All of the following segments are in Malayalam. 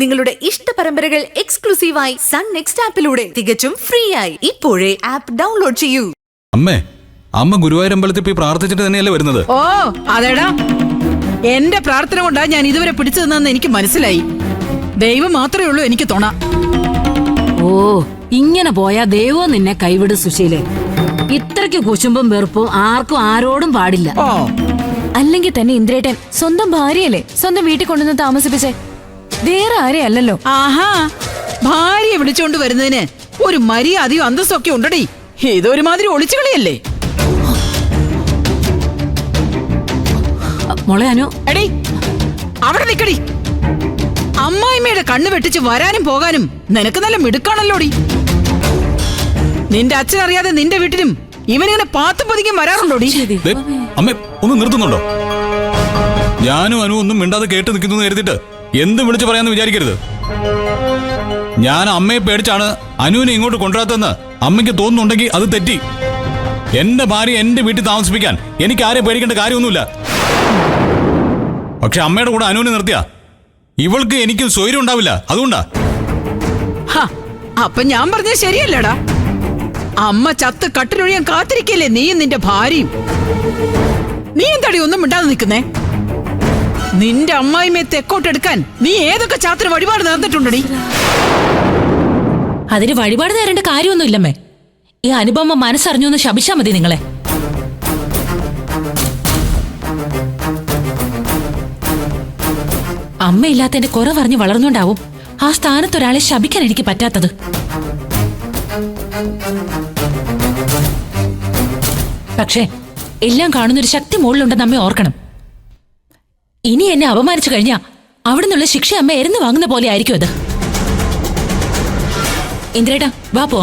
നിങ്ങളുടെ ഇഷ്ട പരമ്പരകൾ എക്സ്ക്ലൂസീവായി സൺ നെക്സ്റ്റ് ആപ്പിലൂടെ തികച്ചും ഫ്രീ ആയി ഇപ്പോഴേ ആപ്പ് ഡൗൺലോഡ് ചെയ്യൂ. അമ്മ ഗുരുവായൂരമ്പലത്തിൽ പോയി പ്രാർത്ഥിച്ചിട്ട് തന്നെയല്ലേ വരുന്നത്? ഓ അതേടാ, എന്റെ പ്രാർത്ഥന കൊണ്ടാ ഞാൻ ഇതുവരെ പിടിച്ചു നിന്നെന്ന് എനിക്ക് മനസ്സിലായി. ദൈവം മാത്രമേ ഉള്ളൂ എനിക്ക് തുണ. ഓ ഇങ്ങനെ പോയാ ദൈവം നിന്നെ കൈവിട് സുശീലേ. ഇത്രയ്ക്ക് കുശുമ്പും വെറുപ്പും ആർക്കും ആരോടും പാടില്ല. ഓ അല്ലെങ്കിൽ തന്നെ ഇന്ദ്രേട്ടൻ സ്വന്തം ഭാര്യയല്ലേ സ്വന്തം വീട്ടിൽ കൊണ്ടുവന്ന് താമസിപ്പിച്ചേ, വേറെ ആരെയല്ലോ. ആഹാ, ഭാര്യയെ വിളിച്ചോണ്ട് വരുന്നതിന് ഒരു മര്യാദയും അന്തസ്സൊക്കെ ഉണ്ടടി. ഇതൊരുമാതിരി ഒളിച്ചുകളിയല്ലേ. മോളെ അനു, എടി അവിടെ നിക്കടി. അമ്മായിമ്മയുടെ കണ്ണ് വെട്ടിച്ച് വരാനും പോകാനും നിനക്ക് നല്ല മിടുക്കാണല്ലോടി. നിന്റെ അച്ഛനറിയാതെ നിന്റെ വീട്ടിലും ഇവനിങ്ങനെ പാത്തും പതിക്കും വരാറുണ്ടോടി? അമ്മ ഒന്ന് നിർത്തുന്നുണ്ടോ? ഞാനും അനു ഒന്നും മിണ്ടാതെ കേട്ട് നിൽക്കുന്നു കരുതിട്ട് എന്തും വിളിച്ചു പറയാന്ന് വിചാരിക്കരുത്. ഞാൻ അമ്മയെ പേടിച്ചാണ് അനുവിനെ ഇങ്ങോട്ട് കൊണ്ടുവരാത്തെന്ന് അമ്മയ്ക്ക് തോന്നുന്നുണ്ടെങ്കിൽ അത് തെറ്റി. എന്റെ ഭാര്യ എന്റെ വീട്ടിൽ താമസിപ്പിക്കാൻ എനിക്ക് ആരെ പേടിക്കേണ്ട കാര്യമൊന്നുമില്ല. പക്ഷെ അമ്മയുടെ കൂടെ അനുവിനെ നിർത്തിയ ഇവൾക്ക് എനിക്ക് സ്വൈര്യം ഉണ്ടാവില്ല. അതുകൊണ്ടാ. അപ്പൊ ഞാൻ പറഞ്ഞത് ശരിയല്ലടാ. അമ്മ ചത്ത് കട്ടിലൊഴിയാൻ കാത്തിരിക്കല്ലേ നീയും നിന്റെ ഭാര്യയും. നീ എന്താടി ഒന്നും മിണ്ടാതെ നിൽക്കുന്നേ? നിന്റെ അമ്മായിമ്മയെ തെക്കോട്ടെടുക്കാൻ നീ ഏതൊക്കെ ചാത്തിന് വഴിപാട് നേർന്നിട്ടുണ്ടടി? അതിന് വഴിപാട് നേരേണ്ട കാര്യമൊന്നുമില്ലമ്മേ. ഈ അനുപമ മനസ്സറിഞ്ഞു എന്ന് ശപിച്ചാ മതി നിങ്ങളെ. അമ്മയില്ലാത്തതിന്റെ കുറവറിഞ്ഞ് വളർന്നുകൊണ്ടാവും ആ സ്ഥാനത്തൊരാളെ ശപിക്കാൻ എനിക്ക് പറ്റാത്തത്. പക്ഷേ എല്ലാം കാണുന്നൊരു ശക്തി മുകളിലുണ്ടെന്ന് അമ്മ ഓർക്കണം. ഇനി എന്നെ അപമാനിച്ചു കഴിഞ്ഞാ അവിടെ നിന്നുള്ള ശിക്ഷ അമ്മ എരുന്ന് വാങ്ങുന്ന പോലെ ആയിരിക്കും അത്. ഇന്ദ്രേട്ടാ വാ പോ.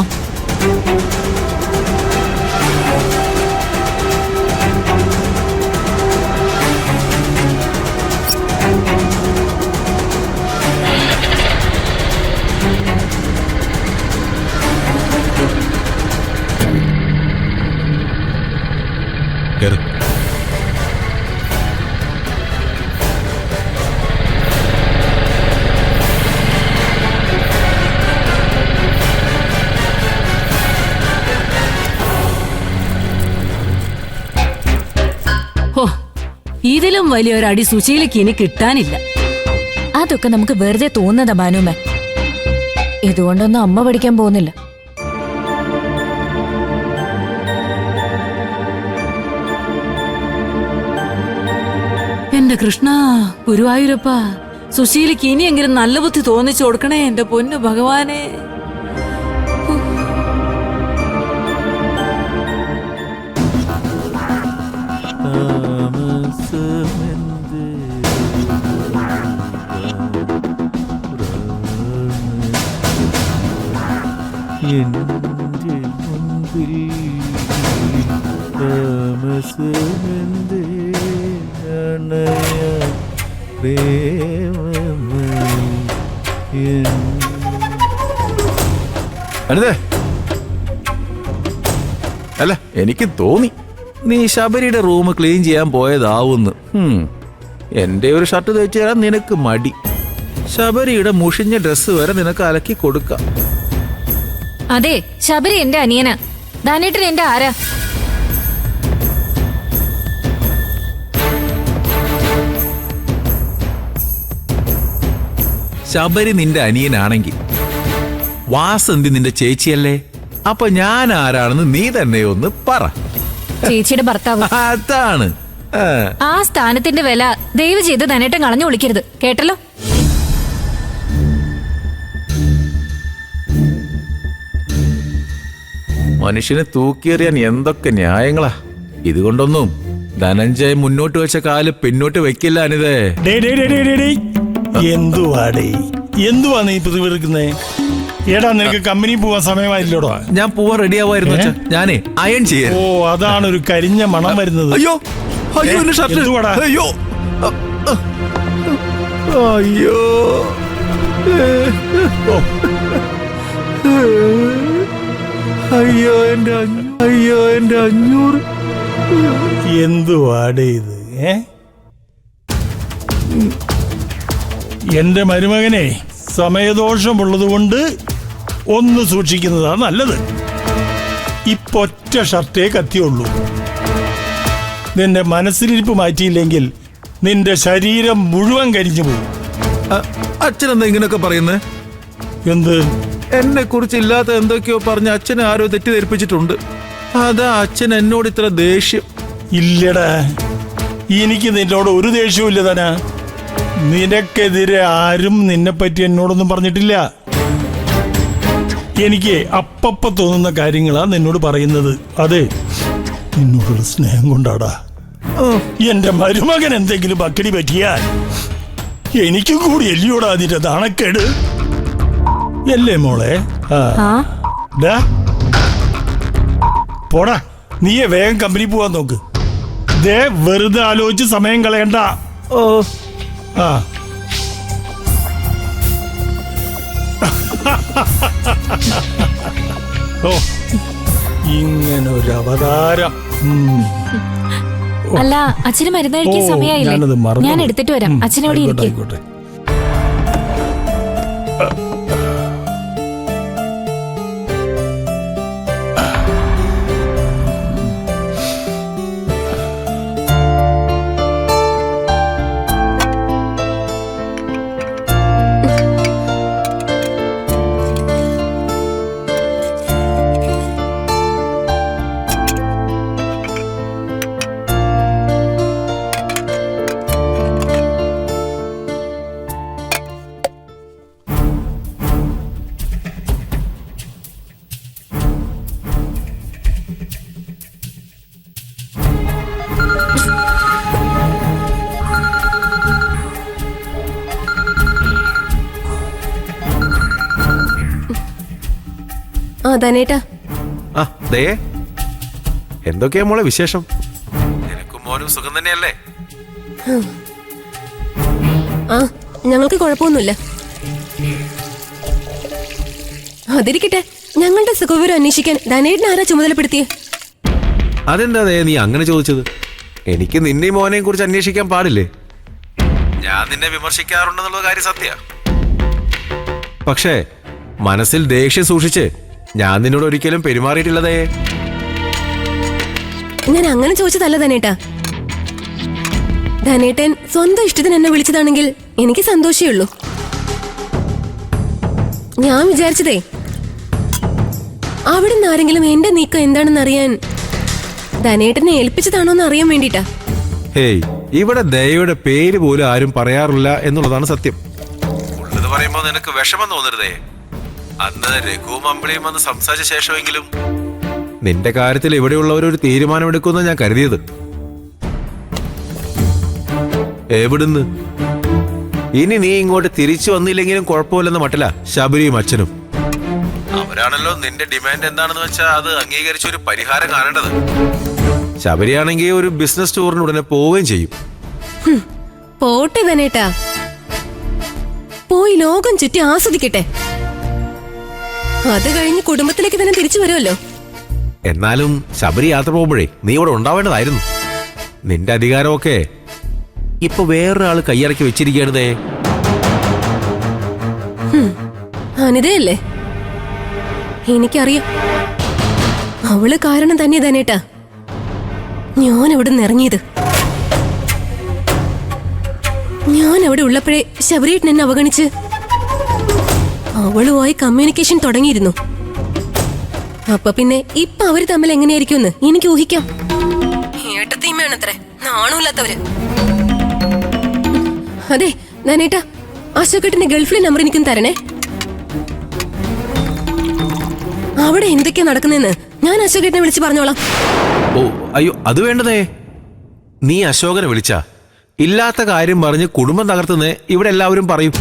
ഇതിലും വലിയൊരടി സുശീലയ്ക്ക് ഇനി കിട്ടാനില്ല. അതൊക്കെ നമുക്ക് വെറുതെ തോന്നുന്നതാ ബാനുമേ. ഇതുകൊണ്ടൊന്നും അമ്മ പഠിക്കാൻ പോകുന്നില്ല. എന്റെ കൃഷ്ണ ഗുരുവായൂരപ്പ, സുശീലയ്ക്ക് ഇനിയെങ്കിലും നല്ല ബുദ്ധി തോന്നിച്ചു കൊടുക്കണേ എന്റെ പൊന്നു ഭഗവാനെ. അല്ല, എനിക്ക് തോന്നി നീ ശബരിയുടെ റൂം ക്ലീൻ ചെയ്യാൻ പോയതാവുന്നു. എന്റെ ഒരു ഷർട്ട് തയ്ച്ചു തരാൻ നിനക്ക് മടി. ശബരിയുടെ മുഷിഞ്ഞ ഡ്രസ്സ് വരെ നിനക്ക് അലക്കി കൊടുക്കാം. അതെ, ശബരി എന്റെ അനിയനാ. ദാനേട്ടൻ എന്റെ ആരാ? ശബരി നിന്റെ അനിയനാണെങ്കിൽ വാസന്തി നിന്റെ ചേച്ചിയല്ലേ? അപ്പൊ ഞാൻ ആരാണെന്ന് നീ തന്നെ ഒന്ന് പറ. ചേച്ചിയുടെ ഭർത്താവ്. അതാണ്. ആ സ്ഥാനത്തിന്റെ വില ദയവ് ചെയ്ത് ദാനേട്ടൻ കളഞ്ഞു വിളിക്കരുത്, കേട്ടല്ലോ? മനുഷ്യനെ തൂക്കിയെറിയാൻ എന്തൊക്കെ ന്യായങ്ങളാ. ഇതുകൊണ്ടൊന്നും ധനഞ്ജയ് മുന്നോട്ട് വെച്ച കാല് പിന്നോട്ട് വെക്കില്ല. അനിതേ, എന്തുവാ നീ പ്രതികരിക്കുന്നേ? ഏടാ, നിനക്ക് കമ്പനി പോവാൻ സമയമായില്ലോടോ? ഞാൻ പോവാൻ റെഡി ആവായിരുന്നു. ഞാനേ അയൺ ചെയ്യാം. ഓ, അതാണ് ഒരു കരിഞ്ഞ മണം വരുന്നത്. അയ്യോ അയ്യോ, എന്റെ ഷർട്ട്. അയ്യോ അയ്യോ, അയ്യോ എന്റെ 500. എന്തുവാടേ ഇത്? എന്റെ മരുമകനെ സമയദോഷമുള്ളത് കൊണ്ട് ഒന്ന് സൂക്ഷിക്കുന്നതാണ് നല്ലത്. ഇപ്പൊ ഒറ്റ ഷർട്ടേ കത്തിയുള്ളൂ. നിന്റെ മനസ്സിലിരിപ്പ് മാറ്റിയില്ലെങ്കിൽ നിന്റെ ശരീരം മുഴുവൻ കരിഞ്ഞു പോകും. അച്ഛനെന്താ ഇങ്ങനെയൊക്കെ പറയുന്നേ? എന്ത്? എന്നെ കുറിച്ച് ഇല്ലാത്ത എന്തൊക്കെയോ പറഞ്ഞ് അച്ഛനെ ആരോ തെറ്റിദ്ധരിപ്പിച്ചിട്ടുണ്ട്. അതാ അച്ഛൻ എന്നോട് ഇത്ര ദേഷ്യം. ഇല്ലടാ, എനിക്ക് നിന്നോട് ഒരു ദേഷ്യവും ഇല്ല തന്നെ. നിനക്കെതിരെ ആരും നിന്നെപ്പറ്റി എന്നോടൊന്നും പറഞ്ഞിട്ടില്ല. എനിക്ക് അപ്പപ്പ തോന്നുന്ന കാര്യങ്ങളാ നിന്നോട് പറയുന്നത്. അതെ, നിന്നോടുള്ള സ്നേഹം കൊണ്ടാടാ. എന്റെ മരുമകൻ എന്തെങ്കിലും അക്കടി പറ്റിയാൽ എനിക്ക് കൂടി എല്ലിയോടാ അതിന്റെ നാണക്കേട്. അല്ലേ മോളെ? പോടാ, നീയെ വേഗം കമ്പനി പോവാൻ നോക്ക്. ദേ, വെറുതെ ആലോചിച്ച് സമയം കളയണ്ട. ഓ ആ ഓ, ഇങ്ങനൊരു അവതാരം. അല്ല, അച്ഛന് മരുന്ന് കഴിക്കാൻ സമയമായില്ലേ? ഞാൻ എടുത്തിട്ട് വരാം. അച്ഛനോട് ഇരിക്കും. ധനേട്ടാ. ആ ദേ, എന്തൊക്കെയാ മോളെ വിശേഷം? നിനക്കും മോനും സുഖം തന്നെയല്ലേ? ആ, ഞങ്ങൾക്ക് കുഴപ്പമൊന്നുമില്ല. അതിരിക്കട്ടെ, ഞങ്ങളുടെ സുഖവിവരം അന്വേഷിക്കാൻ ധനേട്ടനെ ആരാ ചുമതലപ്പെടുത്തിയേ? അതെന്താ ദേ നീ അങ്ങനെ ചോദിച്ചത്? എനിക്ക് നിന്നെയും മോനെയും കുറിച്ച് അന്വേഷിക്കാൻ പാടില്ലേ? ഞാൻ നിന്നെ വിമർശിക്കാറുണ്ടെന്നുള്ള കാര്യം സത്യ. പക്ഷേ മനസ്സിൽ ദേഷ്യം സൂക്ഷിച്ച് ഞാൻ നിന്നോട് ഒരിക്കലും പെരുമാറിയിട്ടില്ലതേ. ഞാൻ അങ്ങനെ ചോദിച്ചതല്ല ധനേട്ടാ. ധനേട്ടൻ സ്വന്തം ഇഷ്ടത്തിന് എന്നെ വിളിച്ചതാണെങ്കിൽ എനിക്ക് സന്തോഷമേ ഉള്ളൂ. ഞാൻ വിചാരിച്ചതേ, അവിടെ നിന്ന് ആരെങ്കിലും എന്റെ നീക്കം എന്താണെന്ന് അറിയാൻ ധനേട്ടനെ ഏൽപ്പിച്ചതാണോന്ന് അറിയാൻ വേണ്ടിട്ടാ. ഹേയ്, ഇവിടെ ദയയുടെ പേര് പോലും ആരും പറയാറില്ല എന്നുള്ളതാണ് സത്യം. ഉള്ളത് പറയുമ്പോ നിനക്ക് വിഷമം തോന്നരുതേ. അന്ന് രഘുവും അമ്പിളിയും വന്ന് സംസാരിച്ച ശേഷമെങ്കിലും നിന്റെ കാര്യത്തിൽ ഇവിടെയുള്ളവരൊരു തീരുമാനമെടുക്കുമെന്ന് ഞാൻ കരുതിയത്. എവിടുന്ന്? ഇനി നീ ഇങ്ങോട്ട് തിരിച്ചു വന്നില്ലെങ്കിലും കുഴപ്പമില്ലെന്ന് മട്ടില്ല ശബരിയും അച്ഛനും. അവരാണല്ലോ നിന്റെ ഡിമാൻഡ് എന്താണെന്ന് വെച്ചാൽ അത് അംഗീകരിച്ചൊരു പരിഹാരം കാണേണ്ടത്. ശബരിയാണെങ്കിൽ ഒരു ബിസിനസ് ടൂറിന് ഉടനെ പോവുകയും ചെയ്യും. പോട്ടെ ധനേട്ടാ, പോയി ലോകം ചുറ്റി ആസ്വദിക്കട്ടെ. അത് കഴിഞ്ഞ് കുടുംബത്തിലേക്ക് തന്നെ തിരിച്ചു വരുമല്ലോ. എന്നാലും ശബരി യാത്ര പോകുമ്പോഴേ നീ ഇവിടെ ഉണ്ടാവേണ്ടതായിരുന്നു. നിന്റെ അധികാരമൊക്കെ ഇപ്പൊ വേറൊരാള് കൈയടക്കി വെച്ചിരിക്കുകയാണതേ. അനിതയല്ലേ? എനിക്കറിയാം. അവള് കാരണം തന്നെ ധനേട്ടാ ഞാൻ അവിടെ നിന്ന് ഇറങ്ങിയത്. ഞാൻ അവിടെ ഉള്ളപ്പോഴേ ശബരിയേട്ടൻ എന്നെ അവഗണിച്ച് അവളുമായി കമ്മ്യൂണിക്കേഷൻ തുടങ്ങിയിരുന്നു. അപ്പൊ പിന്നെ ഇപ്പൊ അവര് തമ്മിൽ എങ്ങനെയായിരിക്കുമെന്ന് എനിക്ക് ഊഹിക്കാം. ഏട്ടത്തീമയാണത്രേ, നാണമില്ലാത്തവര്. അതെ ധനേട്ടാ, അശോകേട്ടന്റെ ഗൾഫിലെ നമ്പർ എനിക്കും തരണേ. അവിടെ എന്തൊക്കെയാ നടക്കുന്നതെന്ന് ഞാൻ അശോകേട്ടനെ വിളിച്ച് പറഞ്ഞോളാം. ഓ അയ്യോ, അത് വേണ്ടതേ. നീ അശോകനെ വിളിച്ച ഇല്ലാത്ത കാര്യം പറഞ്ഞ് കുടുംബം തകർത്തുന്നേ ഇവിടെ എല്ലാവരും പറയും.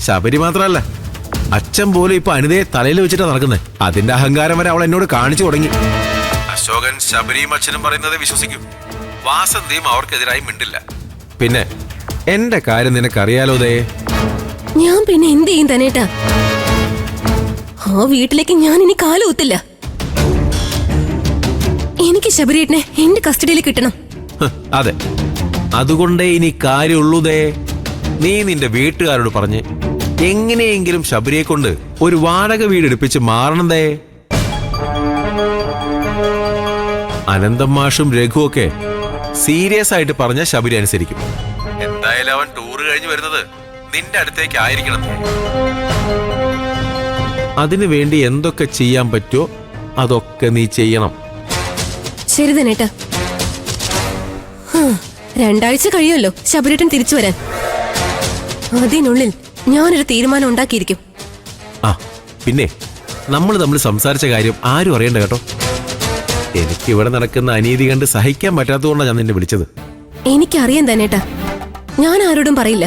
ശബരി മാത്രല്ല, അച്ഛൻ പോലും ഇപ്പൊ അനിതയെ തലയിൽ വെച്ചിട്ടാ നടക്കുന്നേ. അതിന്റെ അഹങ്കാരം വരെ അവൾ എന്നോട് കാണിച്ചു തുടങ്ങി. അശോകൻ ശബരിയും അച്ഛനും പറയുന്നത് വിശ്വസിക്കും. വാസന്തിയും അവർക്കെതിരായി മിണ്ടില്ല. പിന്നെ എന്റെ കാര്യം നിനക്കറിയാലോ ദേ. ഞാൻ പിന്നെ എന്ത് ചെയ്യും ധനേട്ടാ? ആ വീട്ടിലേക്ക് ഞാൻ ഇനി കാലുകുത്തില്ല. എനിക്ക് ശബരിയേട്ടനെ എന്റെ കസ്റ്റഡിയിൽ കിട്ടണം. അതെ, അതുകൊണ്ടേ ഇനി കാര്യമുള്ളൂ ദേ. നീ നിന്റെ വീട്ടുകാരോട് പറഞ്ഞ് എങ്ങനെയെങ്കിലും ശബരിയെ കൊണ്ട് ഒരു വാടക വീട് എടുപ്പിച്ച് മാറണതേ. അനന്തം മാഷും രഘുവൊക്കെ സീരിയസ് ആയിട്ട് പറഞ്ഞ ശബരി അനുസരിക്കും. എന്തായാലും അവൻ ടൂറ് കഴിഞ്ഞ് വരുന്നത് നിന്റെ അടുത്തേക്ക് ആയിരിക്കണം. അതിനു വേണ്ടി എന്തൊക്കെ ചെയ്യാൻ പറ്റുമോ അതൊക്കെ നീ ചെയ്യണം. ശരി ധനേട്ടാ. 2 ആഴ്ച കഴിയുമല്ലോ ശബരിയേട്ടൻ തിരിച്ചു വരാൻ. അതിനുള്ളിൽ ഞാനൊരു തീരുമാനം ഉണ്ടാക്കിയിരിക്കും. ആ പിന്നെ നമ്മൾ തമ്മിൽ സംസാരിച്ച കാര്യം ആരും അറിയണ്ട കേട്ടോ. എനിക്ക് ഇവിടെ നടക്കുന്ന അനീതി കണ്ട് സഹിക്കാൻ പറ്റാത്തതുകൊണ്ടാണ് ഞാൻ നിന്നെ വിളിച്ചത്. എനിക്കറിയാം ധനേട്ടാ, ഞാൻ ആരോടും പറയില്ല.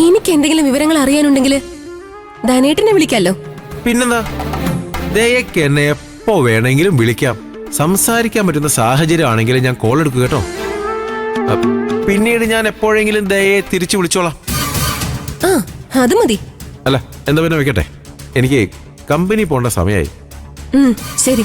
എനിക്ക് എന്തെങ്കിലും വിവരങ്ങൾ അറിയാനുണ്ടെങ്കിൽ ധനേട്ടനെ വിളിക്കാലോ. പിന്നെന്താ, ദയക്ക് എന്നെ എപ്പോ വേണമെങ്കിലും വിളിക്കാം. സംസാരിക്കാൻ പറ്റുന്ന സാഹചര്യം ആണെങ്കിലും ഞാൻ കോൾ എടുക്കും കേട്ടോ. പിന്നീട് ഞാൻ എപ്പോഴെങ്കിലും ദയയെ തിരിച്ചു വിളിച്ചോളാം. ആ അത് മതി. അല്ല എന്താ പിന്നെ വെക്കട്ടെ, എനിക്ക് കമ്പനി പോകേണ്ട സമയമായി. ശരി.